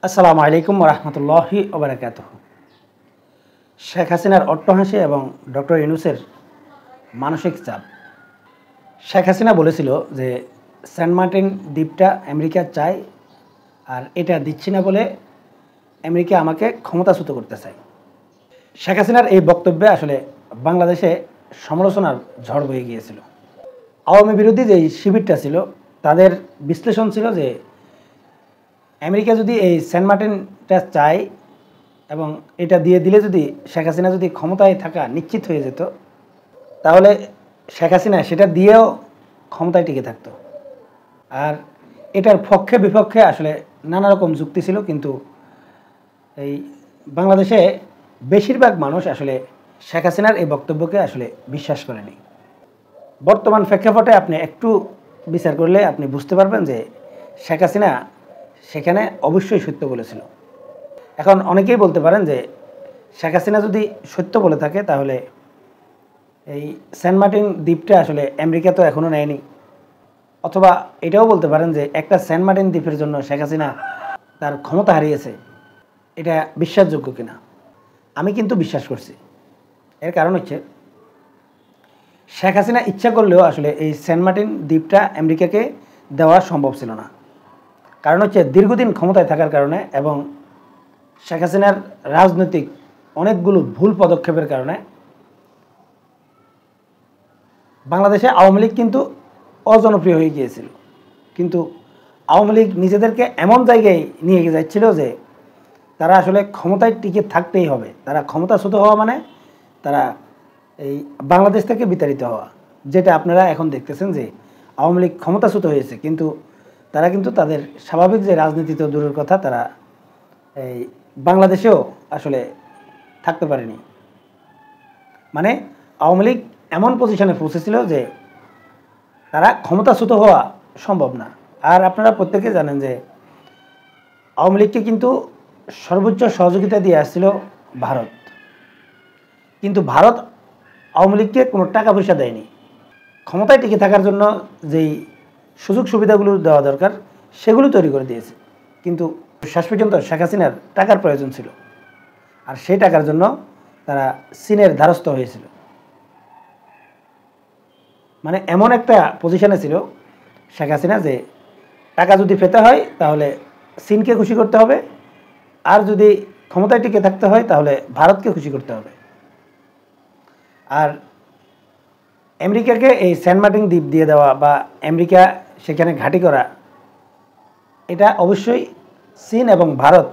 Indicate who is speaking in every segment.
Speaker 1: আসসালামু আলাইকুম রহমতুল্লাহি ওবারাকাতুহু। শেখ হাসিনার অট্টহাসি এবং ডক্টর ইউনূসের মানসিক চাপ। শেখ হাসিনা বলেছিল যে সেন্ট মার্টিন দ্বীপটা আমেরিকা চায়, আর এটা দিচ্ছি না বলে আমেরিকা আমাকে ক্ষমতাচ্যুত করতে চায়। শেখ হাসিনার এই বক্তব্যে আসলে বাংলাদেশে সমালোচনার ঝড় বয়ে গিয়েছিল। আওয়ামী বিরোধী যেই শিবিরটা ছিল তাদের বিশ্লেষণ ছিল যে আমেরিকা যদি এই সেন্ট মার্টিনটা চায় এবং এটা দিয়ে দিলে যদি শেখ হাসিনা যদি ক্ষমতায় থাকা নিশ্চিত হয়ে যেত, তাহলে শেখ হাসিনা সেটা দিয়েও ক্ষমতায় টিকে থাকতো। আর এটার পক্ষে বিপক্ষে আসলে নানা রকম যুক্তি ছিল, কিন্তু এই বাংলাদেশে বেশিরভাগ মানুষ আসলে শেখ হাসিনার এই বক্তব্যকে আসলে বিশ্বাস করেনি। বর্তমান প্রেক্ষাপটে আপনি একটু বিচার করলে আপনি বুঝতে পারবেন যে শেখ হাসিনা সেখানে অবশ্যই সত্য বলেছিল। এখন অনেকেই বলতে পারেন যে শেখ হাসিনা যদি সত্য বলে থাকে তাহলে এই সেন্ট মার্টিন দ্বীপটা আসলে আমেরিকা তো এখনও নেয়নি, অথবা এটাও বলতে পারেন যে একটা সেন্ট মার্টিন দ্বীপের জন্য শেখ হাসিনা তার ক্ষমতা হারিয়েছে, এটা বিশ্বাসযোগ্য কিনা। আমি কিন্তু বিশ্বাস করছি। এর কারণ হচ্ছে শেখ হাসিনা ইচ্ছা করলেও আসলে এই সেন্ট মার্টিন দ্বীপটা আমেরিকাকে দেওয়া সম্ভব ছিল না। কারণ হচ্ছে দীর্ঘদিন ক্ষমতায় থাকার কারণে এবং শেখ হাসিনার রাজনৈতিক অনেকগুলো ভুল পদক্ষেপের কারণে বাংলাদেশে আওয়ামী লীগ কিন্তু অজনপ্রিয় হয়ে গিয়েছিল। কিন্তু আওয়ামী লীগ নিজেদেরকে এমন জায়গায় নিয়ে যাচ্ছিল যে তারা আসলে ক্ষমতায় টিকে থাকতেই হবে। তারা ক্ষমতাচ্যুত হওয়া মানে তারা এই বাংলাদেশ থেকে বিতাড়িত হওয়া, যেটা আপনারা এখন দেখতেছেন যে আওয়ামী লীগ ক্ষমতাচ্যুত হয়েছে, কিন্তু তারা কিন্তু তাদের স্বাভাবিক যে রাজনীতি তো দূরের কথা, তারা এই বাংলাদেশেও আসলে থাকতে পারেনি। মানে আওয়ামী লীগ এমন পজিশনে পৌঁছেছিল যে তারা ক্ষমতাচ্যুত হওয়া সম্ভব না। আর আপনারা প্রত্যেকে জানেন যে আওয়ামী লীগকে কিন্তু সর্বোচ্চ সহযোগিতা দিয়ে আসছিল ভারত, কিন্তু ভারত আওয়ামী লীগকে কোনো টাকা পয়সা দেয়নি। ক্ষমতায় টিকে থাকার জন্য যেই সুযোগ সুবিধাগুলো দেওয়া দরকার সেগুলো তৈরি করে দিয়েছে, কিন্তু শেষ পর্যন্ত শেখ হাসিনার টাকার প্রয়োজন ছিল, আর সেই টাকার জন্য তারা চীনের দ্বারস্থ হয়েছিল। মানে এমন একটা পজিশনে ছিল শেখ হাসিনা যে টাকা যদি পেতে হয় তাহলে চীনকে খুশি করতে হবে, আর যদি ক্ষমতায় টিকে থাকতে হয় তাহলে ভারতকে খুশি করতে হবে। আর আমেরিকাকে এই সেন্ট মার্টিন দ্বীপ দিয়ে দেওয়া বা আমেরিকা সেখানে ঘাঁটি করা, এটা অবশ্যই চীন এবং ভারত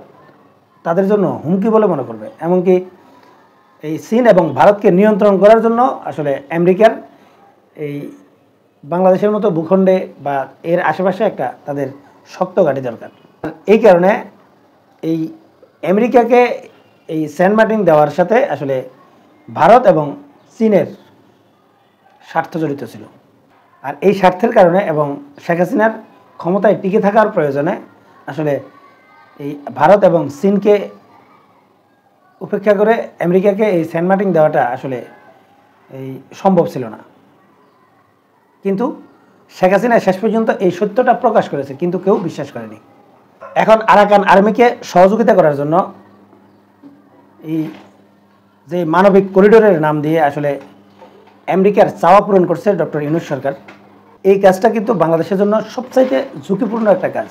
Speaker 1: তাদের জন্য হুমকি বলে মনে করবে। এমনকি এই চীন এবং ভারতকে নিয়ন্ত্রণ করার জন্য আসলে আমেরিকার এই বাংলাদেশের মতো ভূখণ্ডে বা এর আশেপাশে একটা তাদের শক্ত ঘাঁটি দরকার। এই কারণে এই আমেরিকাকে এই সেন্ট মার্টিন দেওয়ার সাথে আসলে ভারত এবং চীনের স্বার্থ জড়িত ছিল। আর এই স্বার্থের কারণে এবং শেখ হাসিনার ক্ষমতায় টিকে থাকার প্রয়োজনে আসলে এই ভারত এবং চীনকে উপেক্ষা করে আমেরিকাকে এই সেন্ট মার্টিন দেওয়াটা আসলে এই সম্ভব ছিল না। কিন্তু শেখ হাসিনা শেষ পর্যন্ত এই সত্যটা প্রকাশ করেছে, কিন্তু কেউ বিশ্বাস করেনি। এখন আরাকান আর্মিকে সহযোগিতা করার জন্য এই যে মানবিক করিডোরের নাম দিয়ে আসলে আমেরিকার চাওয়া পূরণ করছে ডক্টর ইউনূস সরকার। এই কাজটা কিন্তু বাংলাদেশের জন্য সবচাইতে ঝুঁকিপূর্ণ একটা কাজ।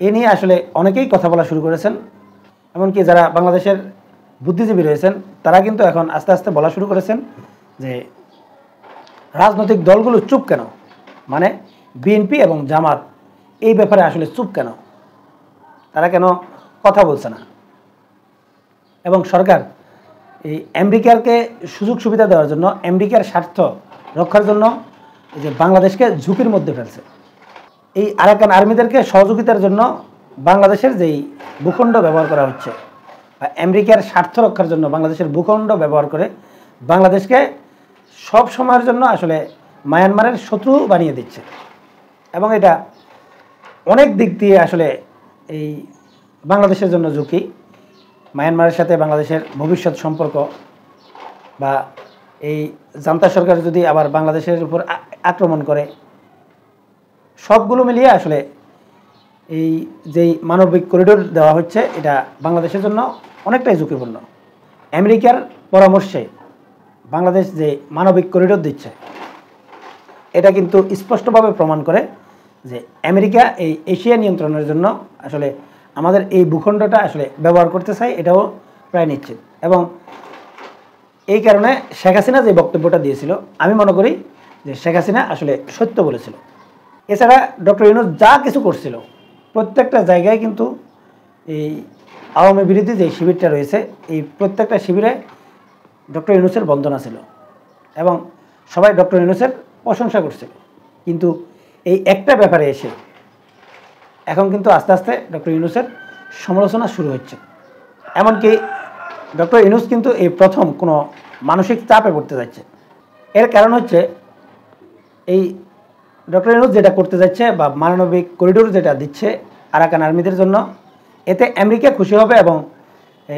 Speaker 1: এ নিয়ে আসলে অনেকেই কথা বলা শুরু করেছেন, এমনকি যারা বাংলাদেশের বুদ্ধিজীবী রয়েছেন তারা কিন্তু এখন আস্তে আস্তে বলা শুরু করেছেন যে রাজনৈতিক দলগুলো চুপ কেন, মানে বিএনপি এবং জামাত এই ব্যাপারে আসলে চুপ কেন, তারা কেন কথা বলছে না। এবং সরকার এই আমেরিকাকে সুযোগ সুবিধা দেওয়ার জন্য, আমেরিকার স্বার্থ রক্ষার জন্য এই যে বাংলাদেশকে ঝুঁকির মধ্যে ফেলছে। এই আরাকান আর্মিদেরকে সহযোগিতার জন্য বাংলাদেশের যেই ভূখণ্ড ব্যবহার করা হচ্ছে, বা আমেরিকার স্বার্থ রক্ষার জন্য বাংলাদেশের ভূখণ্ড ব্যবহার করে বাংলাদেশকে সব সময়ের জন্য আসলে মায়ানমারের শত্রু বানিয়ে দিচ্ছে। এবং এটা অনেক দিক দিয়ে আসলে এই বাংলাদেশের জন্য ঝুঁকি। মায়ানমারের সাথে বাংলাদেশের ভবিষ্যৎ সম্পর্ক, বা এই জান্তা সরকার যদি আবার বাংলাদেশের উপর আক্রমণ করে, সবগুলো মিলিয়ে আসলে এই যেই মানবিক করিডোর দেওয়া হচ্ছে এটা বাংলাদেশের জন্য অনেকটাই ঝুঁকিপূর্ণ। আমেরিকার পরামর্শে বাংলাদেশ যে মানবিক করিডোর দিচ্ছে এটা কিন্তু স্পষ্টভাবে প্রমাণ করে যে আমেরিকা এই এশিয়া নিয়ন্ত্রণের জন্য আসলে আমাদের এই ভূখণ্ডটা আসলে ব্যবহার করতে চায়, এটাও প্রায় নিশ্চিত। এবং এই কারণে শেখ হাসিনা যে বক্তব্যটা দিয়েছিল আমি মনে করি যে শেখ হাসিনা আসলে সত্য বলেছিল। এছাড়া ডক্টর ইউনূস যা কিছু করছিল প্রত্যেকটা জায়গায় কিন্তু এই আওয়ামী বিরোধী যে শিবিরটা রয়েছে এই প্রত্যেকটা শিবিরে ডক্টর ইউনূসের বন্দনা ছিল এবং সবাই ডক্টর ইউনূসের প্রশংসা করছিল। কিন্তু এই একটা ব্যাপারে এসে এখন কিন্তু আস্তে আস্তে ডক্টর ইউনূসের সমালোচনা শুরু হচ্ছে। এমনকি ডক্টর ইউনূস কিন্তু এই প্রথম কোনো মানসিক চাপে পড়তে যাচ্ছে। এর কারণ হচ্ছে এই ডক্টর ইউনূস যেটা করতে যাচ্ছে বা মানবিক করিডোর যেটা দিচ্ছে আরাকান আর্মিদের জন্য, এতে আমেরিকা খুশি হবে এবং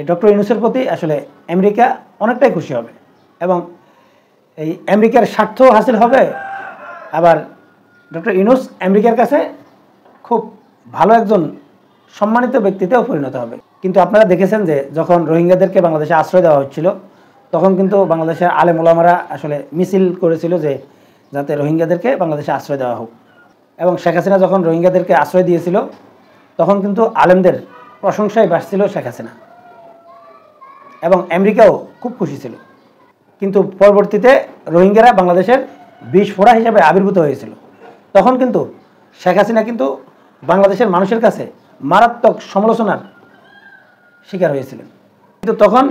Speaker 1: ডক্টর ইউনূসের প্রতি আসলে আমেরিকা অনেকটাই খুশি হবে এবং এই আমেরিকার স্বার্থ হাসিল হবে। আবার ডক্টর ইউনূস আমেরিকার কাছে খুব ভালো একজন সম্মানিত ব্যক্তিতেও পরিণত হবে। কিন্তু আপনারা দেখেছেন যে যখন রোহিঙ্গাদেরকে বাংলাদেশে আশ্রয় দেওয়া হচ্ছিল তখন কিন্তু বাংলাদেশের আলেম ওলামারা আসলে মিছিল করেছিল যে যাতে রোহিঙ্গাদেরকে বাংলাদেশে আশ্রয় দেওয়া হোক। এবং শেখ হাসিনা যখন রোহিঙ্গাদেরকে আশ্রয় দিয়েছিল তখন কিন্তু আলেমদের প্রশংসায় বাসছিল শেখ হাসিনা এবং আমেরিকাও খুব খুশি ছিল। কিন্তু পরবর্তীতে রোহিঙ্গারা বাংলাদেশের বিষফোড়া হিসাবে আবির্ভূত হয়েছিল। তখন কিন্তু শেখ হাসিনা কিন্তু বাংলাদেশের মানুষের কাছে মারাত্মক সমালোচনার শিকার হয়েছিলেন। কিন্তু তখন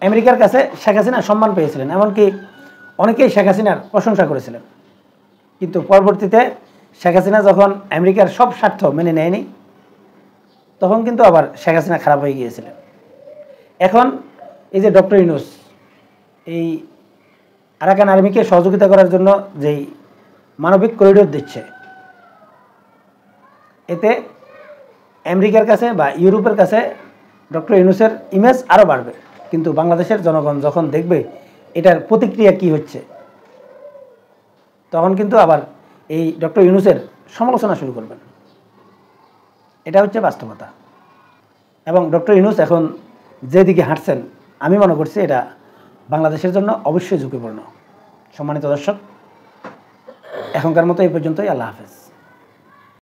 Speaker 1: আমেরিকার কাছে শেখ হাসিনা সম্মান পেয়েছিলেন, এমনকি অনেকেই শেখ হাসিনার প্রশংসা করেছিলেন। কিন্তু পরবর্তীতে শেখ হাসিনা যখন আমেরিকার সব স্বার্থ মেনে নেয়নি তখন কিন্তু আবার শেখ হাসিনা খারাপ হয়ে গিয়েছিলেন। এখন এই যে ডক্টর ইউনূস এই আরাকান আর্মিকে সহযোগিতা করার জন্য যেই মানবিক করিডোর দিচ্ছে এতে আমেরিকার কাছে বা ইউরোপের কাছে ডক্টর ইউনূসের ইমেজ আরও বাড়বে। কিন্তু বাংলাদেশের জনগণ যখন দেখবে এটার প্রতিক্রিয়া কি হচ্ছে তখন কিন্তু আবার এই ডক্টর ইউনূসের সমালোচনা শুরু করবেন। এটা হচ্ছে বাস্তবতা। এবং ডক্টর ইউনূস এখন যেদিকে হাঁটছেন আমি মনে করছি এটা বাংলাদেশের জন্য অবশ্যই ঝুঁকিপূর্ণ। সম্মানিত দর্শক, এখনকার মতো এই পর্যন্তই। আল্লাহ হাফেজ।